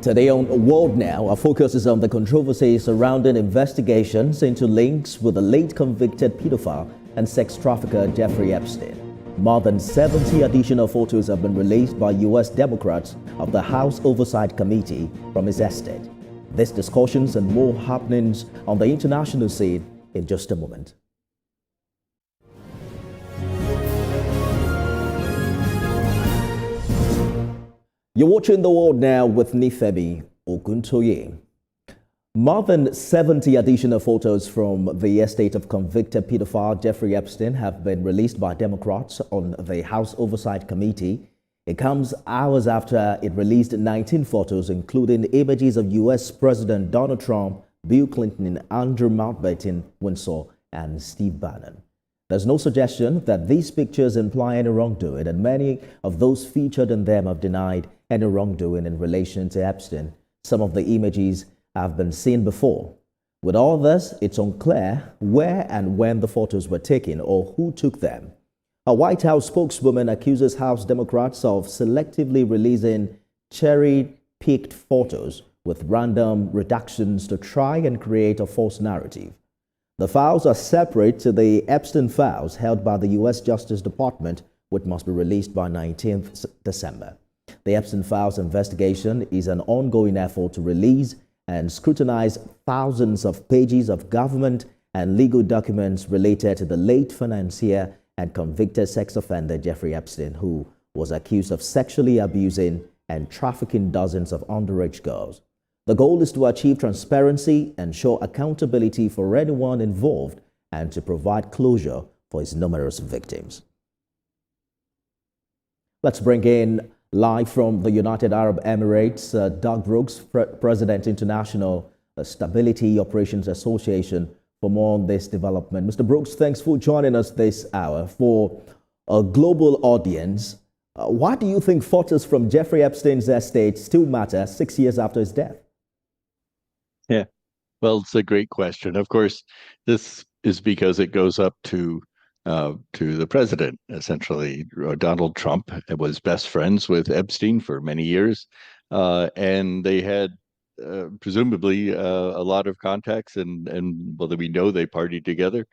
Today on World Now, our focus is on the controversy surrounding investigations into links with the late convicted pedophile and sex trafficker Jeffrey Epstein. More than 70 additional photos have been released by U.S. Democrats of the House Oversight Committee from his estate. These discussions and more happenings on the international scene in just a moment. You're watching The World Now with Nifemi Oguntoye. More than 70 additional photos from the estate of convicted pedophile Jeffrey Epstein have been released by Democrats on the House Oversight Committee. It comes hours after it released 19 photos, including images of U.S. President Donald Trump, Bill Clinton, Andrew Mountbatten Windsor, and Steve Bannon. There's no suggestion that these pictures imply any wrongdoing, and many of those featured in them have denied any wrongdoing in relation to Epstein. Some of the images have been seen before. With all this, it's unclear where and when the photos were taken or who took them. A White House spokeswoman accuses House Democrats of selectively releasing cherry-picked photos with random reductions to try and create a false narrative. The files are separate to the Epstein files held by the U.S. Justice Department, which must be released by 19th December. The Epstein files investigation is an ongoing effort to release and scrutinize thousands of pages of government and legal documents related to the late financier and convicted sex offender Jeffrey Epstein, who was accused of sexually abusing and trafficking dozens of underage girls. The goal is to achieve transparency, ensure accountability for anyone involved, and to provide closure for his numerous victims. Let's bring in live from the United Arab Emirates, Doug Brooks, President, International Stability Operations Association, for more on this development. Mr. Brooks, thanks for joining us this hour. For a global audience, why do you think photos from Jeffrey Epstein's estate still matter 6 years after his death? Yeah, well, it's a great question. Of course, this is because it goes up to the president, essentially. Donald Trump was best friends with Epstein for many years, and they had presumably a lot of contacts, and well, we know they partied together,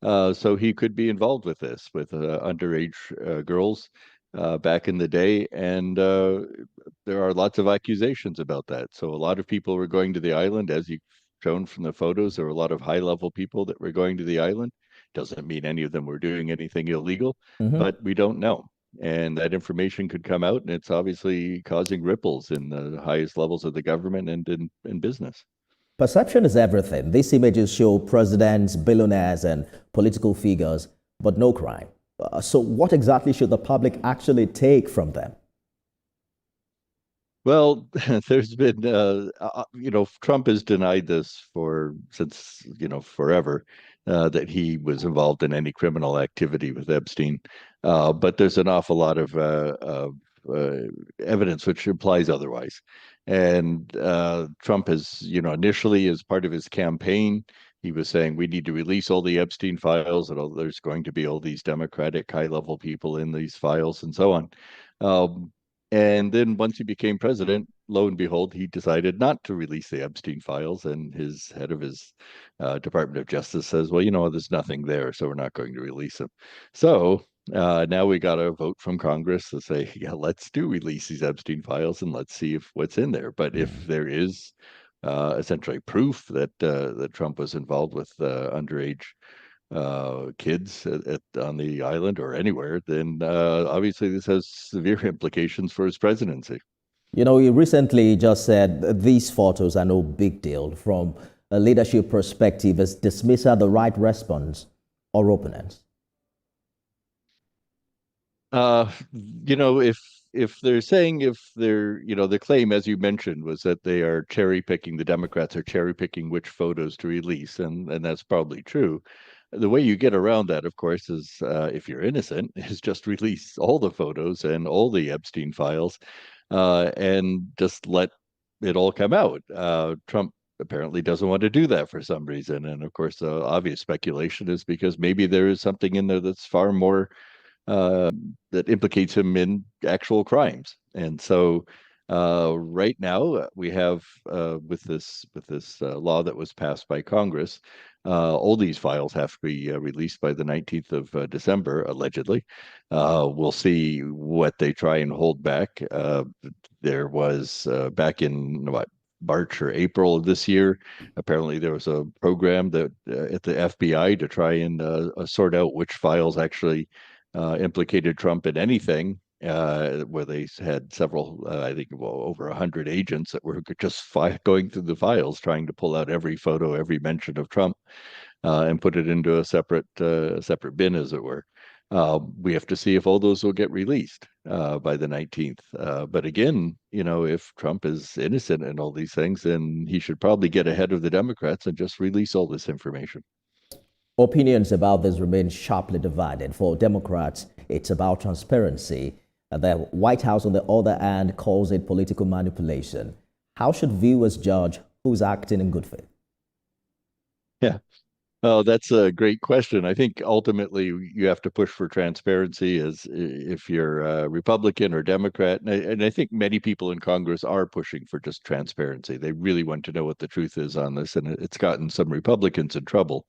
so he could be involved with this, with underage girls back in the day, and there are lots of accusations about that. So a lot of people were going to the island, as you've shown from the photos. There were a lot of high-level people that were going to the island. Doesn't mean any of them were doing anything illegal, but we don't know. And that information could come out, and it's obviously causing ripples in the highest levels of the government and in business. Perception is everything. These images show presidents, billionaires, and political figures, but no crime. So what exactly should the public actually take from them? Well, there's been, Trump has denied this since forever, that he was involved in any criminal activity with Epstein. But there's an awful lot of evidence which implies otherwise. And Trump has, initially as part of his campaign, he was saying we need to release all the Epstein files, and there's going to be all these Democratic high-level people in these files and so on. And then once he became president, lo and behold, he decided not to release the Epstein files. And his head of his Department of Justice says, well, there's nothing there, so we're not going to release them. So now we got a vote from Congress to say, yeah, let's release these Epstein files and let's see what's in there. But if there is essentially proof that that Trump was involved with underage kids on the island or anywhere, then obviously this has severe implications for his presidency. He recently just said these photos are no big deal. From a leadership perspective, is dismissal the right response or openness? If they're saying, the claim, as you mentioned, was that they are cherry picking, the Democrats are cherry picking which photos to release, and that's probably true. The way you get around that, of course, is if you're innocent, is just release all the photos and all the Epstein files, and just let it all come out. Trump apparently doesn't want to do that for some reason, and of course, the obvious speculation is because maybe there is something in there that's far more that implicates him in actual crimes. And so Right now, we have with this law that was passed by Congress, all these files have to be released by the 19th of December, allegedly. We'll see what they try and hold back. There was back in what, March or April of this year. Apparently, there was a program that at the FBI to try and sort out which files actually implicated Trump in anything. Where they had several, I think, well, over 100 agents that were just going through the files, trying to pull out every photo, every mention of Trump, and put it into a separate bin, as it were. We have to see if all those will get released by the 19th. But again, if Trump is innocent in all these things, then he should probably get ahead of the Democrats and just release all this information. Opinions about this remain sharply divided. For Democrats, it's about transparency. The White House, on the other hand, calls it political manipulation. How should viewers judge who's acting in good faith? Yeah. Oh, that's a great question. I think ultimately you have to push for transparency as if you're a Republican or Democrat. And I think many people in Congress are pushing for just transparency. They really want to know what the truth is on this, and it's gotten some Republicans in trouble.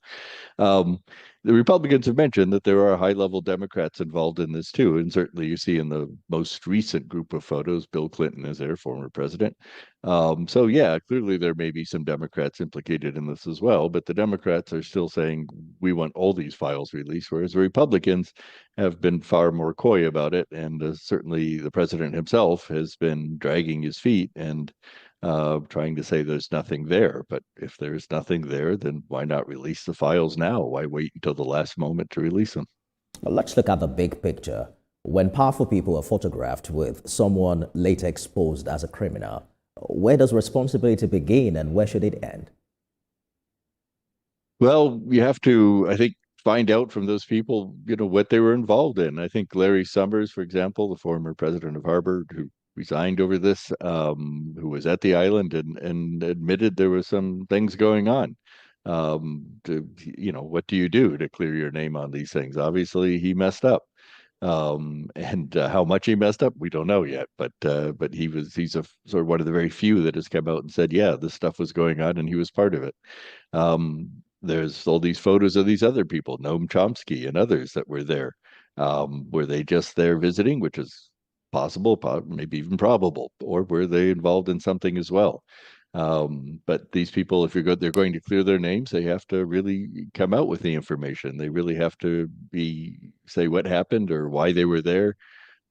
Um, the Republicans have mentioned that there are high-level Democrats involved in this too, and certainly you see in the most recent group of photos, Bill Clinton is their former president. So yeah, clearly there may be some Democrats implicated in this as well, but the Democrats are still saying we want all these files released, whereas the Republicans have been far more coy about it, and certainly the president himself has been dragging his feet and trying to say there's nothing there. But if there's nothing there, then why not release the files now? Why wait until the last moment to release them? Well, let's look at the big picture. When powerful people are photographed with someone later exposed as a criminal, where does responsibility begin and where should it end? Well, you have to, I think, find out from those people, what they were involved in. I think Larry Summers, for example, the former president of Harvard, who resigned over this, who was at the island and admitted there was some things going on. What do you do to clear your name on these things? Obviously, he messed up. And how much he messed up, we don't know yet. But he's a sort of one of the very few that has come out and said, yeah, this stuff was going on, and he was part of it. There's all these photos of these other people, Noam Chomsky and others that were there. Were they just there visiting, which is possible, maybe even probable, or were they involved in something as well? But these people, if they're going to clear their names, they have to really come out with the information. They really have to say what happened or why they were there,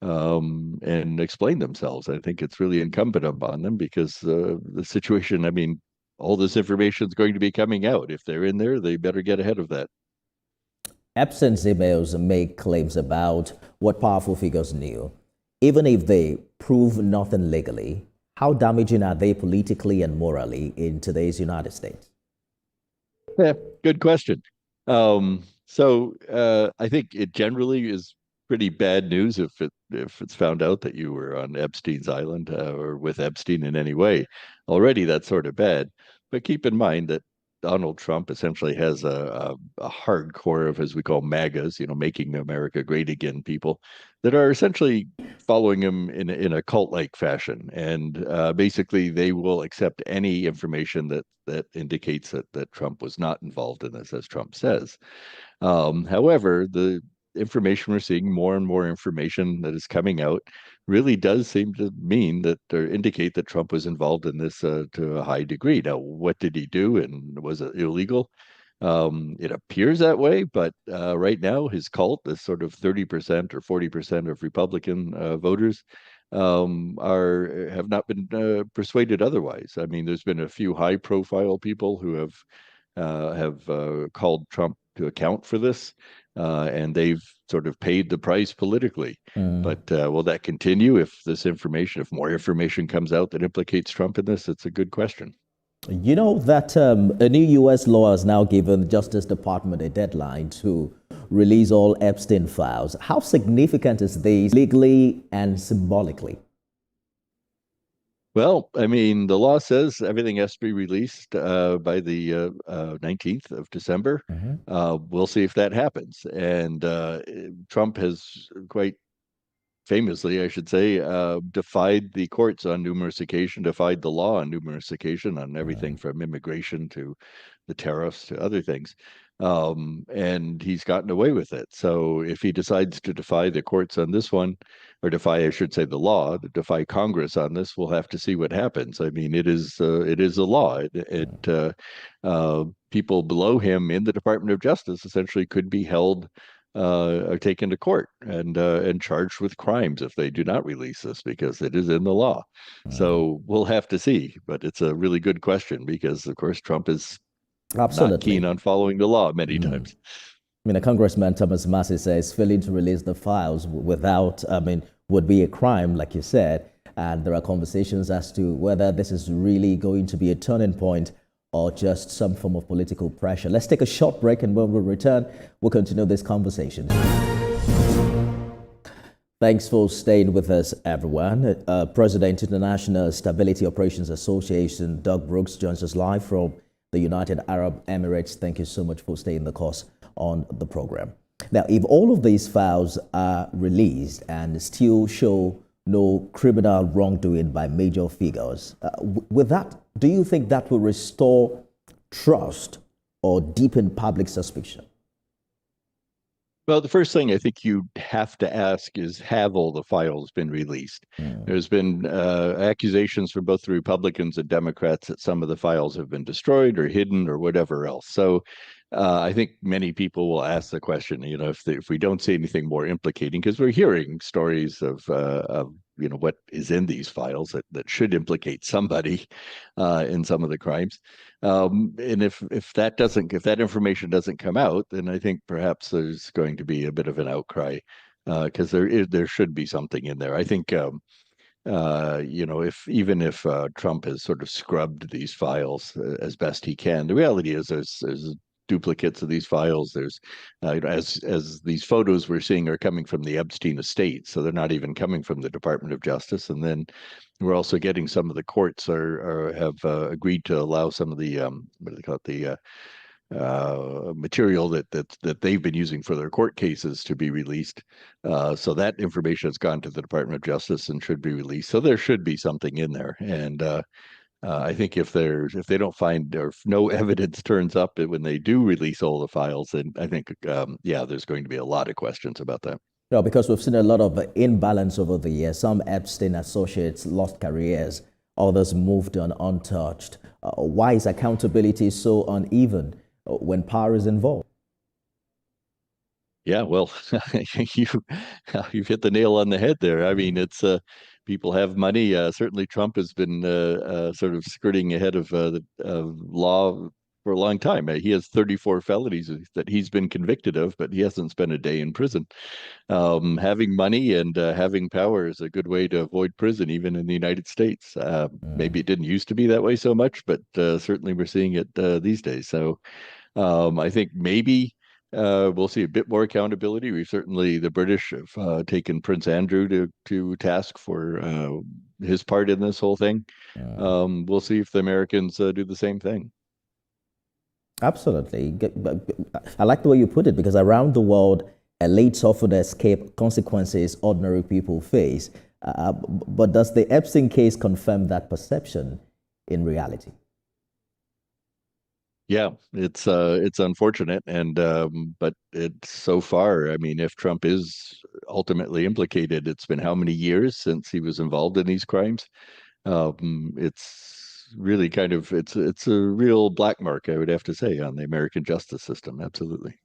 and explain themselves. I think it's really incumbent upon them because the situation, I mean, all this information is going to be coming out. If they're in there, they better get ahead of that. Epstein's emails make claims about what powerful figures knew. Even if they prove nothing legally, how damaging are they politically and morally in today's United States? Yeah, good question. I think it generally is pretty bad news if it's found out that you were on Epstein's island or with Epstein in any way. Already that's sort of bad. But keep in mind that Donald Trump essentially has a hardcore of, as we call MAGAs, making America great again people that are essentially following him in a cult-like fashion. And basically they will accept any information that indicates that Trump was not involved in this, as Trump says. However, the information we're seeing, more and more information that is coming out, really does seem to mean that or indicate that Trump was involved in this to a high degree. Now, what did he do, and was it illegal? It appears that way, but right now his cult, this sort of 30% or 40% of Republican voters, have not been persuaded otherwise. I mean, there's been a few high-profile people who have called Trump to account for this, and they've sort of paid the price politically. But will that continue if if more information comes out that implicates Trump in this? It's a good question. You know that a new U.S. law has now given the Justice Department a deadline to release all Epstein files. How significant is this legally and symbolically? Well, I mean, the law says everything has to be released by the 19th of December. We'll see if that happens. And Trump has quite famously, I should say, defied the courts on numerous occasions, defied the law on numerous occasions on everything Mm, from immigration to the tariffs to other things. And he's gotten away with it. So if he decides to defy the courts on this one, or defy, I should say, the law, defy Congress on this, we'll have to see what happens. I mean, it is a law. People below him in the Department of Justice essentially could be held are taken to court and charged with crimes if they do not release this because it is in the law. mm. So we'll have to see, but it's a really good question because, of course, Trump is not keen Absolutely. on following the law many Mm. times. I mean, Congressman Thomas Massey says failing to release the files without, would be a crime, like you said. And there are conversations as to whether this is really going to be a turning point or just some form of political pressure. Let's take a short break, and when we return, we'll continue this conversation. Thanks for staying with us, everyone. President International Stability Operations Association, Doug Brooks, joins us live from the United Arab Emirates. Thank you so much for staying the course on the program. Now, if all of these files are released and still show no criminal wrongdoing by major figures, with that, do you think that will restore trust or deepen public suspicion? Well, the first thing I think you have to ask is, have all the files been released? Mm, There's been accusations from both the Republicans and Democrats that some of the files have been destroyed or hidden or whatever else. So I think many people will ask the question, if we don't see anything more implicating, because we're hearing stories of what is in these files that should implicate somebody in some of the crimes. And if that information doesn't come out, then I think perhaps there's going to be a bit of an outcry because there should be something in there. I think if Trump has sort of scrubbed these files as best he can, the reality is there's duplicates of these files. There's as these photos we're seeing are coming from the Epstein estate, so they're not even coming from the Department of Justice. And then we're also getting some of the courts have agreed to allow some of the what do they call it, the material that they've been using for their court cases to be released. So that information has gone to the Department of Justice and should be released. So there should be something in there. And I think if they don't find, or if no evidence turns up when they do release all the files, then I think there's going to be a lot of questions about that. No, because we've seen a lot of imbalance over the years. Some Epstein associates lost careers, others moved on untouched. Why is accountability so uneven when power is involved? Yeah, well, you you've hit the nail on the head there. I mean, it's people have money. Certainly, Trump has been sort of skirting ahead of the law for a long time. He has 34 felonies that he's been convicted of, but he hasn't spent a day in prison. Having money and having power is a good way to avoid prison, even in the United States. Maybe it didn't used to be that way so much, but certainly we're seeing it these days. So I think maybe we'll see a bit more accountability. The British have taken Prince Andrew to task for his part in this whole thing. Mm. We'll see if the Americans do the same thing. Absolutely. I like the way you put it because around the world, elites often escape consequences ordinary people face. But does the Epstein case confirm that perception in reality? Yeah, it's unfortunate, and but it's so far. I mean, if Trump is ultimately implicated, it's been how many years since he was involved in these crimes? It's really it's a real black mark, I would have to say, on the American justice system. Absolutely.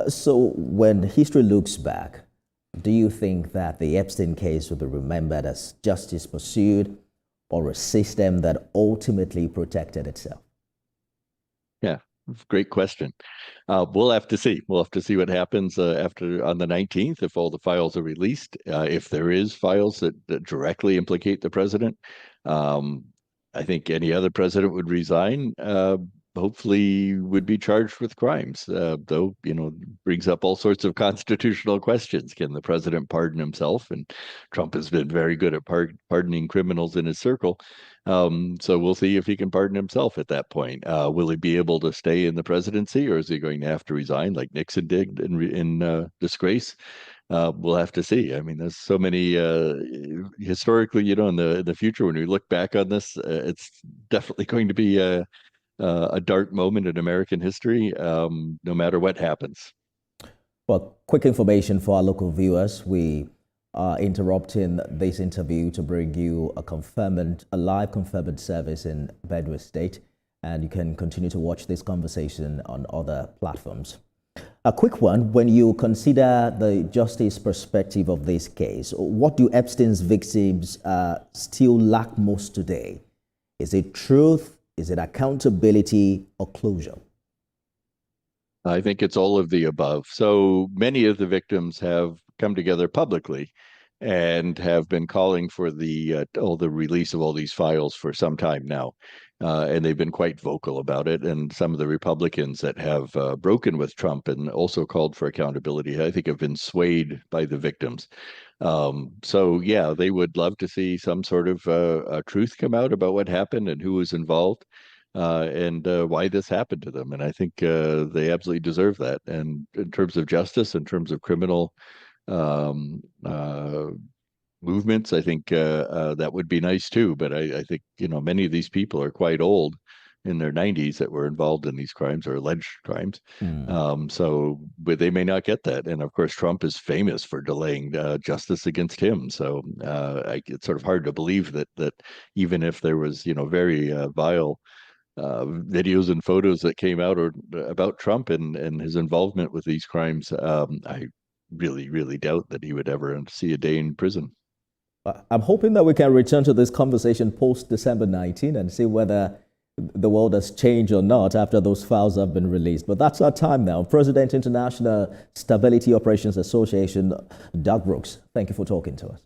So when history looks back, do you think that the Epstein case will be remembered as justice pursued or a system that ultimately protected itself? Yeah, great question. We'll have to see. We'll have to see what happens after on the 19th if all the files are released. If there is files that directly implicate the president, um, I think any other president would resign. Hopefully, would be charged with crimes. Though brings up all sorts of constitutional questions. Can the president pardon himself? And Trump has been very good at pardoning criminals in his circle. So we'll see if he can pardon himself at that point. Will he be able to stay in the presidency, or is he going to have to resign like Nixon did in disgrace? we'll have to see. I mean, there's so many historically, in the future when we look back on this, it's definitely going to be a dark moment in American history, no matter what happens. Well, quick information for our local viewers. We are interrupting this interview to bring you a live confirmation service in Benue State, and you can continue to watch this conversation on other platforms. A quick one, when you consider the justice perspective of this case, what do Epstein's victims still lack most today? Is it truth? Is it accountability or closure? I think it's all of the above. So many of the victims have come together publicly and have been calling for the release of all these files for some time now, and they've been quite vocal about it. And some of the Republicans that have broken with Trump and also called for accountability, I think, have been swayed by the victims. So yeah, they would love to see some sort of truth come out about what happened and who was involved, and why this happened to them. And I think they absolutely deserve that. And in terms of justice, in terms of criminal um, uh, movements, I think that would be nice too. But I think, many of these people are quite old, in their 90s, that were involved in these crimes or alleged crimes. Hmm. But they may not get that. And of course, Trump is famous for delaying justice against him. So it's sort of hard to believe that even if there was, very vile videos and photos that came out or about Trump and his involvement with these crimes, I really, really doubt that he would ever see a day in prison. I'm hoping that we can return to this conversation post December 19 and see whether the world has changed or not after those files have been released. But that's our time now. President, International Stability Operations Association, Doug Brooks, thank you for talking to us.